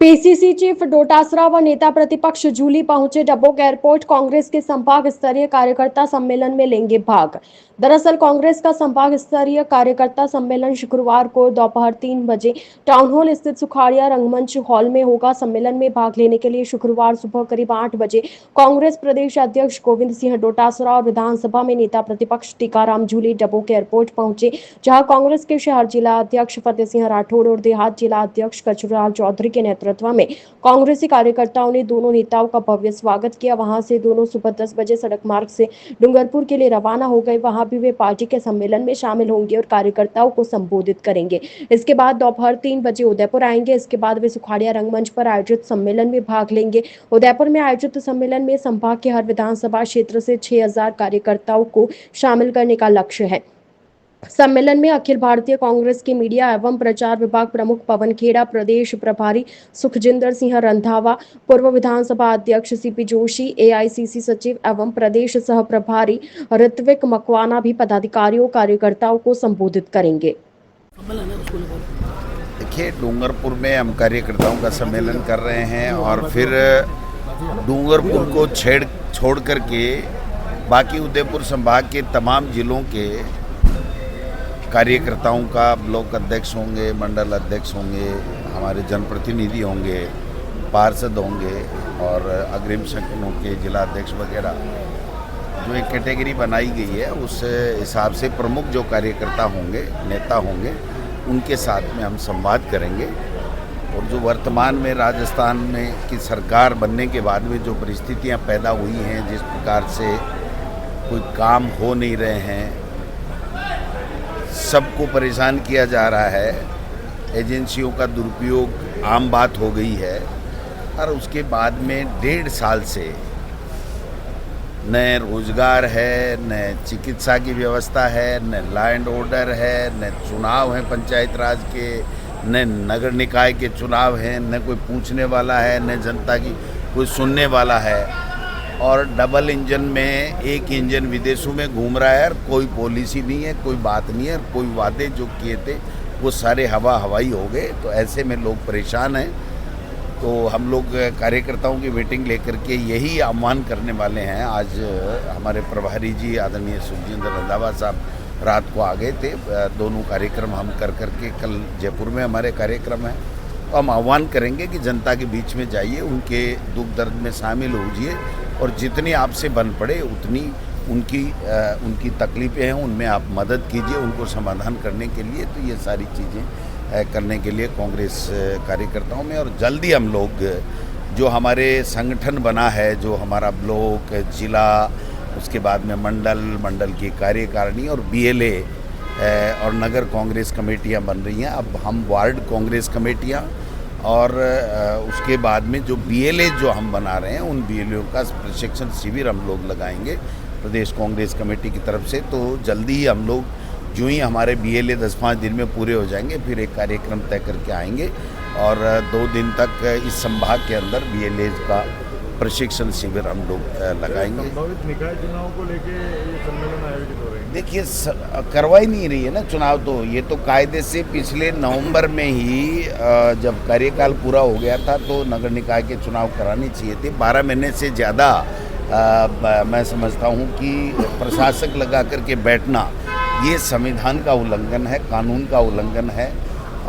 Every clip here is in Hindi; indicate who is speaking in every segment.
Speaker 1: पीसीसी चीफ डोटासरा व नेता प्रतिपक्ष जूली पहुंचे डबोक एयरपोर्ट। कांग्रेस के संभाग स्तरीय कार्यकर्ता सम्मेलन में लेंगे भाग। दरअसल कांग्रेस का संभाग स्तरीय कार्यकर्ता सम्मेलन शुक्रवार को दोपहर 3 बजे टाउन हॉल स्थित सुखाड़िया रंगमंच हॉल में होगा। सम्मेलन में भाग लेने के लिए शुक्रवार सुबह करीब 8 बजे कांग्रेस प्रदेश अध्यक्ष गोविंद सिंह डोटासरा और विधानसभा में नेता प्रतिपक्ष टीकाराम जूली डबोक एयरपोर्ट पहुंचे, जहां कांग्रेस के शहर जिला अध्यक्ष फतेह सिंह राठौड़ और देहात जिला अध्यक्ष कचुराल चौधरी के नेतृत्व में कांग्रेसी कार्यकर्ताओं ने दोनों नेताओं का भव्य स्वागत किया। वहां से दोनों सुबह 10 बजे सड़क मार्ग से डूंगरपुर के लिए रवाना हो गए। वहां भी वे पार्टी के सम्मेलन में शामिल होंगे और कार्यकर्ताओं को संबोधित करेंगे। इसके बाद दोपहर 3 बजे उदयपुर आएंगे। इसके बाद वे सुखाड़िया रंगमंच पर आयोजित सम्मेलन में भाग लेंगे। उदयपुर में आयोजित सम्मेलन में संभाग के हर विधानसभा क्षेत्र से 6000 कार्यकर्ताओं को शामिल करने का लक्ष्य है। सम्मेलन में अखिल भारतीय कांग्रेस के मीडिया एवं प्रचार विभाग प्रमुख पवन खेड़ा, प्रदेश प्रभारी सुखजिंदर सिंह रंधावा, पूर्व विधानसभा अध्यक्ष सीपी जोशी, एआईसीसी सचिव एवं प्रदेश सह प्रभारी ऋत्विक मकवाना भी पदाधिकारियों कार्यकर्ताओं को संबोधित करेंगे।
Speaker 2: देखिए, डूंगरपुर में हम कार्यकर्ताओं का सम्मेलन कर रहे हैं और फिर डूंगरपुर को छोड़ करके बाकी उदयपुर संभाग के तमाम जिलों के कार्यकर्ताओं का ब्लॉक अध्यक्ष होंगे, मंडल अध्यक्ष होंगे, हमारे जनप्रतिनिधि होंगे, पार्षद होंगे और अग्रिम संगठनों के जिला अध्यक्ष वगैरह जो एक कैटेगरी बनाई गई है उस हिसाब से प्रमुख जो कार्यकर्ता होंगे, नेता होंगे, उनके साथ में हम संवाद करेंगे। और जो वर्तमान में राजस्थान में की सरकार बनने के बाद में जो परिस्थितियां पैदा हुई हैं, जिस प्रकार से कोई काम हो नहीं रहे हैं, सबको परेशान किया जा रहा है, एजेंसियों का दुरुपयोग आम बात हो गई है और उसके बाद में 1.5 साल से न रोजगार है, न चिकित्सा की व्यवस्था है, न लॉ एंड ऑर्डर है, न चुनाव हैं पंचायत राज के, न नगर निकाय के चुनाव हैं, न कोई पूछने वाला है, न जनता की कोई सुनने वाला है। और डबल इंजन में एक इंजन विदेशों में घूम रहा है और कोई पॉलिसी नहीं है, कोई बात नहीं है, कोई वादे जो किए थे वो सारे हवाई हो गए। तो ऐसे में लोग परेशान हैं। तो हम लोग कार्यकर्ताओं की मीटिंग लेकर के यही आह्वान करने वाले हैं। आज हमारे प्रभारी जी आदरणीय सुखजिंदर रंधावा साहब रात को आ गए थे। दोनों कार्यक्रम हम कर के कल जयपुर में हमारे कार्यक्रम है। तो हम आह्वान करेंगे कि जनता के बीच में जाइए, उनके दुख दर्द में शामिल होइए और जितनी आपसे बन पड़े उतनी उनकी तकलीफ़ें हैं उनमें आप मदद कीजिए, उनको समाधान करने के लिए। तो ये सारी चीज़ें करने के लिए कांग्रेस कार्यकर्ताओं में और जल्दी हम लोग जो हमारे संगठन बना है, जो हमारा ब्लॉक, जिला, उसके बाद में मंडल की कार्यकारिणी और बीएलए और नगर कांग्रेस कमेटियां बन रही हैं। अब हम वार्ड कांग्रेस कमेटियां और उसके बाद में जो बीएलए जो हम बना रहे हैं उन बीएलए का प्रशिक्षण शिविर हम लोग लगाएंगे प्रदेश कांग्रेस कमेटी की तरफ से। तो जल्दी ही हम लोग जो ही हमारे बीएलए 10-5 दिन में पूरे हो जाएंगे फिर एक कार्यक्रम तय करके आएंगे और 2 दिन तक इस संभाग के अंदर बीएलए का प्रशिक्षण शिविर हम लोग लगाएंगे।
Speaker 3: संभावित निकाय चुनाव को लेके ये सम्मेलन आयोजित हो रहे हैं।
Speaker 2: देखिए, करवा ही नहीं रही है ना चुनाव। तो ये तो कायदे से पिछले नवंबर में ही जब कार्यकाल पूरा हो गया था तो नगर निकाय के चुनाव कराने चाहिए थे। 12 महीने से ज़्यादा मैं समझता हूँ कि प्रशासक लगा करके बैठना ये संविधान का उल्लंघन है, कानून का उल्लंघन है।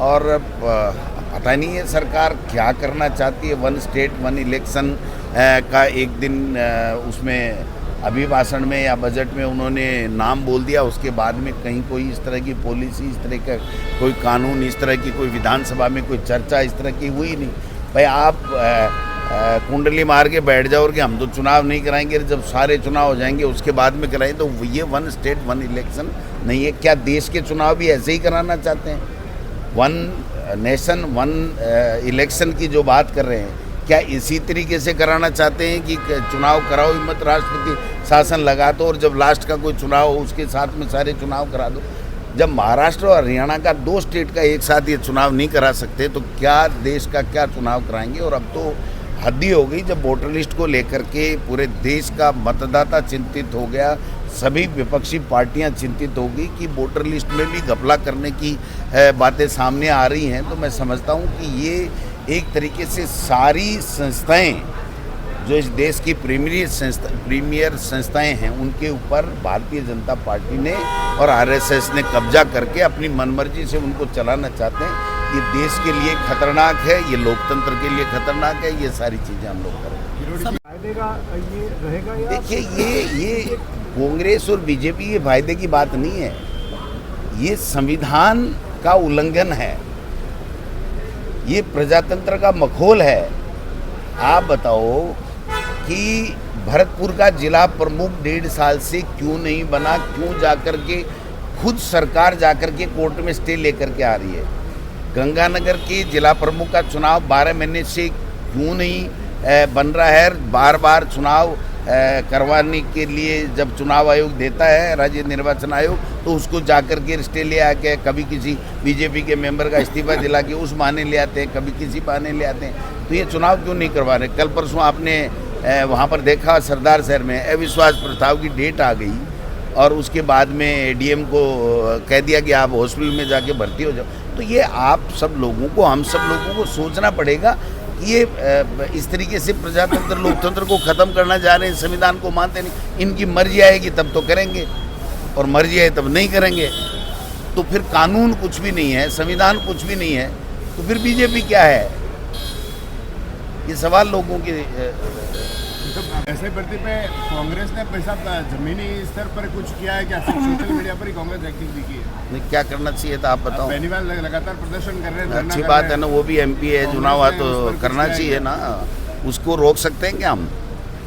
Speaker 2: और पता नहीं है सरकार क्या करना चाहती है। 1 स्टेट 1 इलेक्शन का एक दिन उसमें अभिभाषण में या बजट में उन्होंने नाम बोल दिया, उसके बाद में कहीं कोई इस तरह की पॉलिसी, इस तरह का कोई कानून, इस तरह की कोई विधानसभा में कोई चर्चा इस तरह की हुई नहीं। भाई आप कुंडली मार के बैठ जाओ कि हम तो चुनाव नहीं कराएंगे, जब सारे चुनाव हो जाएंगे उसके बाद में कराएं। तो ये 1 स्टेट 1 इलेक्शन नहीं है। क्या देश के चुनाव भी ऐसे ही कराना चाहते हैं? 1 नेशन 1 इलेक्शन की जो बात कर रहे हैं, क्या इसी तरीके से कराना चाहते हैं कि चुनाव कराओ ही मत, राष्ट्रपति शासन लगा दो और जब लास्ट का कोई चुनाव हो उसके साथ में सारे चुनाव करा दो? जब महाराष्ट्र और हरियाणा का 2 स्टेट का एक साथ ये चुनाव नहीं करा सकते तो क्या देश का क्या चुनाव कराएंगे? और अब तो हद ही हो गई जब वोटर लिस्ट को लेकर के पूरे देश का मतदाता चिंतित हो गया, सभी विपक्षी पार्टियां चिंतित होगी कि वोटर लिस्ट में भी घपला करने की बातें सामने आ रही हैं। तो मैं समझता हूं कि ये एक तरीके से सारी संस्थाएं जो इस देश की प्रीमियर संस्थाएं हैं उनके ऊपर भारतीय जनता पार्टी ने और आरएसएस ने कब्जा करके अपनी मनमर्जी से उनको चलाना चाहते हैं। ये देश के लिए खतरनाक है, ये लोकतंत्र के लिए खतरनाक है। ये सारी चीज़ें हम लोग कर रहे हैं।
Speaker 3: फायदे का ये रहेगा या
Speaker 2: देखिए ये कांग्रेस और बीजेपी ये फायदे की बात नहीं है, ये संविधान का उल्लंघन है, ये प्रजातंत्र का मखौल है। आप बताओ कि भरतपुर का जिला प्रमुख 1.5 साल से क्यों नहीं बना, क्यों जाकर के खुद सरकार जाकर के कोर्ट में स्टे लेकर के आ रही है। गंगानगर के जिला प्रमुख का चुनाव 12 महीने से क्यों नहीं बन रहा है। बार बार चुनाव करवाने के लिए जब चुनाव आयोग देता है, राज्य निर्वाचन आयोग, तो उसको जाकर के स्टे ले आके कभी किसी बीजेपी के मेंबर का इस्तीफा दिला के उस बहाने ले आते हैं, कभी किसी बहाने ले आते हैं। तो ये चुनाव क्यों नहीं करवा रहे। कल परसों आपने वहाँ पर देखा सरदार शहर में अविश्वास प्रस्ताव की डेट आ गई और उसके बाद में एडीएम को कह दिया कि आप हॉस्पिटल में जाके भर्ती हो जाओ। तो ये आप सब लोगों को, हम सब लोगों को सोचना पड़ेगा कि ये इस तरीके से प्रजातंत्र लोकतंत्र को ख़त्म करना चाह रहे हैं। संविधान को मानते नहीं। इनकी मर्जी आएगी तब तो करेंगे और मर्जी आए तब नहीं करेंगे। तो फिर कानून कुछ भी नहीं है, संविधान कुछ भी नहीं है, तो फिर बीजेपी क्या है। ये सवाल लोगों के
Speaker 3: ऐसे भर्ती पे कांग्रेस ने पैसा जमीनी स्तर पर कुछ किया है क्या? सिर्फ सोशल मीडिया पर ही कांग्रेस एक्टिविटी की है।
Speaker 2: नहीं, क्या करना चाहिए था आप बताओ।
Speaker 3: बेनीवाल लगातार प्रदर्शन कर रहे हैं, धरना
Speaker 2: अच्छी
Speaker 3: कर
Speaker 2: बात
Speaker 3: रहे
Speaker 2: है
Speaker 3: हैं।
Speaker 2: ना, वो भी एमपी है, चुनाव आ तो करना चाहिए ना। उसको रोक सकते हैं क्या हम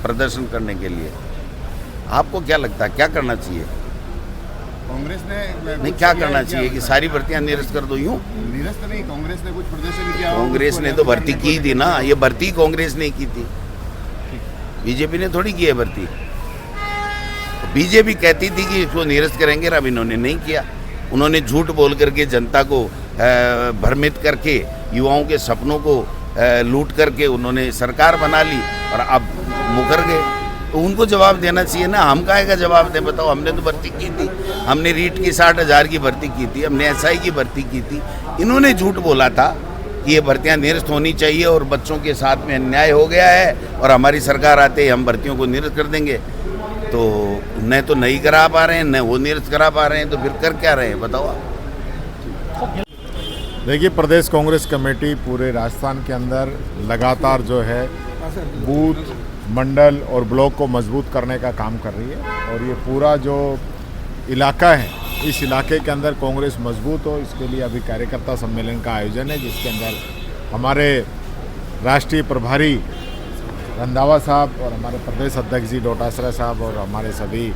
Speaker 2: प्रदर्शन करने के लिए? आपको क्या लगता है क्या करना चाहिए?
Speaker 3: कांग्रेस ने
Speaker 2: नहीं, क्या करना चाहिए कि सारी भर्तियां निरस्त कर दो? यूँ
Speaker 3: निरस्त नहीं, कांग्रेस ने कुछ प्रदर्शन किया।
Speaker 2: कांग्रेस ने तो भर्ती की थी ना, ये भर्ती कांग्रेस ने की थी, बीजेपी ने थोड़ी की है भर्ती। बीजेपी कहती थी कि इसको निरस्त करेंगे, अब इन्होंने नहीं किया। उन्होंने झूठ बोल करके जनता को भ्रमित करके युवाओं के सपनों को लूट करके उन्होंने सरकार बना ली और अब मुकर गए। तो उनको जवाब देना चाहिए ना, हम काहे का जवाब दें? बताओ, हमने तो भर्ती की थी, हमने रीट की 60,000 की भर्ती की थी, हमने एसआई की भर्ती की थी। इन्होंने झूठ बोला था कि ये भर्तियां निरस्त होनी चाहिए और बच्चों के साथ में अन्याय हो गया है और हमारी सरकार आते ही हम भर्तियों को निरस्त कर देंगे। तो न तो नहीं करा पा रहे हैं, न वो निरस्त करा पा रहे हैं, तो फिर कर क्या रहे हैं बताओ आप।
Speaker 3: देखिए, प्रदेश कांग्रेस कमेटी पूरे राजस्थान के अंदर लगातार जो है बूथ, मंडल और ब्लॉक को मजबूत करने का काम कर रही है और ये पूरा जो इलाका है, इस इलाके के अंदर कांग्रेस मजबूत हो, इसके लिए अभी कार्यकर्ता सम्मेलन का आयोजन है, जिसके अंदर हमारे राष्ट्रीय प्रभारी रंधावा साहब और हमारे प्रदेश अध्यक्ष जी डोटासरा साहब और हमारे सभी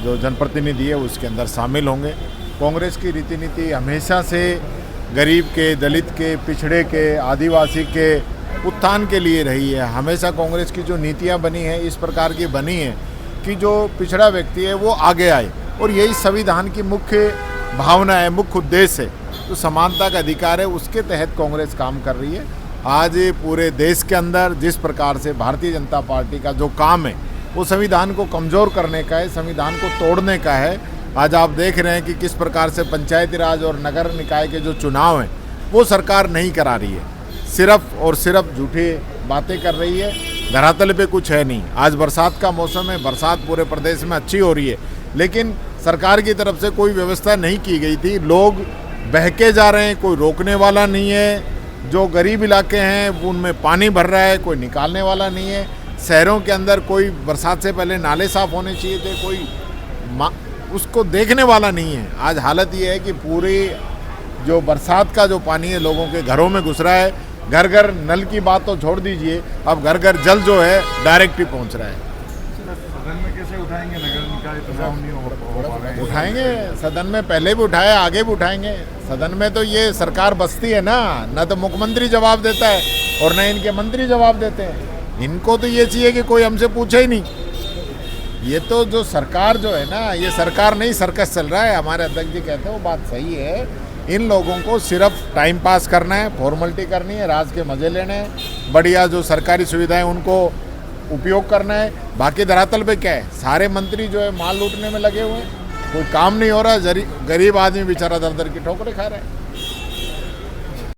Speaker 3: जो जनप्रतिनिधि है उसके अंदर शामिल होंगे। कांग्रेस की रीति नीति हमेशा से गरीब के, दलित के, पिछड़े के, आदिवासी के उत्थान के लिए रही है। हमेशा कांग्रेस की जो नीतियां बनी हैं इस प्रकार की बनी हैं कि जो पिछड़ा व्यक्ति है वो आगे आए और यही संविधान की मुख्य भावना है, मुख्य उद्देश्य है। तो समानता का अधिकार है, उसके तहत कांग्रेस काम कर रही है। आज पूरे देश के अंदर जिस प्रकार से भारतीय जनता पार्टी का जो काम है वो संविधान को कमज़ोर करने का है, संविधान को तोड़ने का है। आज आप देख रहे हैं कि किस प्रकार से पंचायती राज और नगर निकाय के जो चुनाव हैं वो सरकार नहीं करा रही है, सिर्फ और सिर्फ झूठी बातें कर रही है, धरातल पे कुछ है नहीं। आज बरसात का मौसम है, बरसात पूरे प्रदेश में अच्छी हो रही है, लेकिन सरकार की तरफ से कोई व्यवस्था नहीं की गई थी। लोग बहके जा रहे हैं, कोई रोकने वाला नहीं है। जो गरीब इलाके हैं उनमें पानी भर रहा है, कोई निकालने वाला नहीं है। शहरों के अंदर कोई बरसात से पहले नाले साफ होने चाहिए थे, कोई उसको देखने वाला नहीं है। आज हालत ये है कि पूरी जो बरसात का जो पानी है लोगों के घरों में घुस रहा है। घर घर नल की बात तो छोड़ दीजिए, अब घर घर जल जो है डायरेक्ट ही पहुंच रहा है।
Speaker 4: सदन में कैसे उठाएंगे? नगर निकाय चुनाव नहीं हो पा रहे।
Speaker 3: उठाएंगे, सदन में पहले भी उठाए, आगे भी उठाएंगे। सदन में तो ये सरकार बसती है ना तो मुख्यमंत्री जवाब देता है और न इनके मंत्री जवाब देते हैं। इनको तो ये चाहिए कि कोई हमसे पूछे ही नहीं। ये तो जो सरकार जो है ना, ये सरकार नहीं सर्कस चल रहा है। हमारे अध्यक्ष जी कहते हैं वो बात सही है। इन लोगों को सिर्फ टाइम पास करना है, फॉर्मेलिटी करनी है, राज के मज़े लेने हैं, बढ़िया जो सरकारी सुविधाएं उनको उपयोग करना है। बाकी धरातल पे क्या है, सारे मंत्री जो है माल लूटने में लगे हुए हैं, कोई काम नहीं हो रहा, गरीब आदमी बेचारा दर दर की ठोकरें खा रहा है।